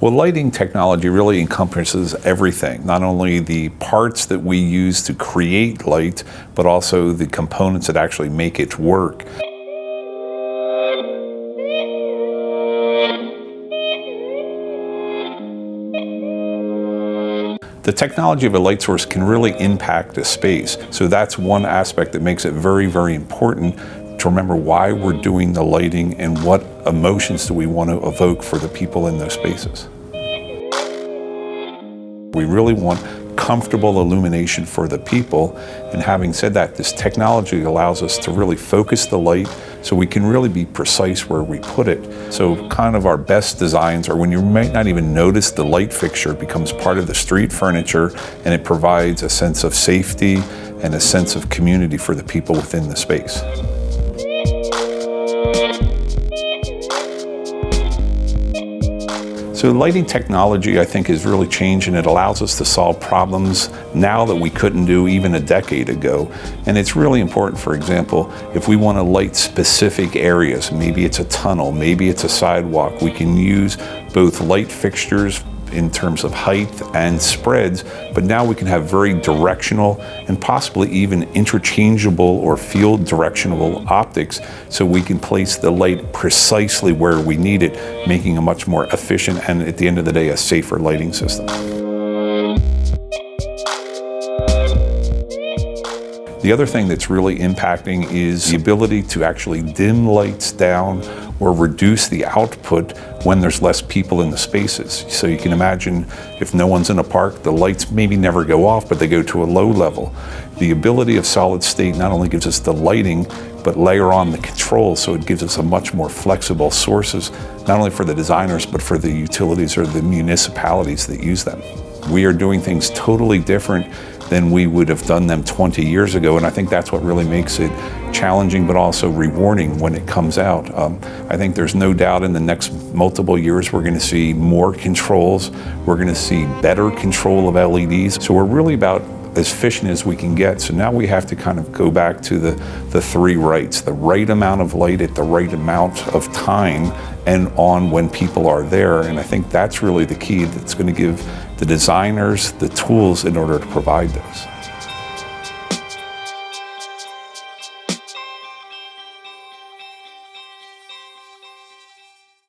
Well, lighting technology really encompasses everything, not only the parts that we use to create light, but also the components that actually make it work. The technology of a light source can really impact a space. So that's one aspect that makes it very, very important to remember why we're doing the lighting and what emotions do we want to evoke for the people in those spaces. We really want comfortable illumination for the people, and having said that, this technology allows us to really focus the light so we can really be precise where we put it. So kind of our best designs are when you might not even notice the light fixture becomes part of the street furniture, and it provides a sense of safety and a sense of community for the people within the space. So lighting technology, I think, is really changed, and it allows us to solve problems now that we couldn't do even a decade ago. And it's really important, for example, if we want to light specific areas, maybe it's a tunnel, maybe it's a sidewalk, we can use both light fixtures in terms of height and spreads, but now we can have very directional and possibly even interchangeable or field directional optics, so we can place the light precisely where we need it, making a much more efficient and, at the end of the day, a safer lighting system. The other thing that's really impacting is the ability to actually dim lights down or reduce the output when there's less people in the spaces. So you can imagine if no one's in a park, the lights maybe never go off, but they go to a low level. The ability of solid state not only gives us the lighting, but layer on the controls, so it gives us a much more flexible sources, not only for the designers, but for the utilities or the municipalities that use them. We are doing things totally different than we would have done them 20 years ago, and I think that's what really makes it challenging but also rewarding when it comes out. I think there's no doubt in the next multiple years we're going to see more controls, we're going to see better control of LEDs, so we're really about as efficient as we can get. So now we have to kind of go back to the three rights: the right amount of light at the right amount of time and on when people are there. And I think that's really the key that's going to give the designers the tools in order to provide those.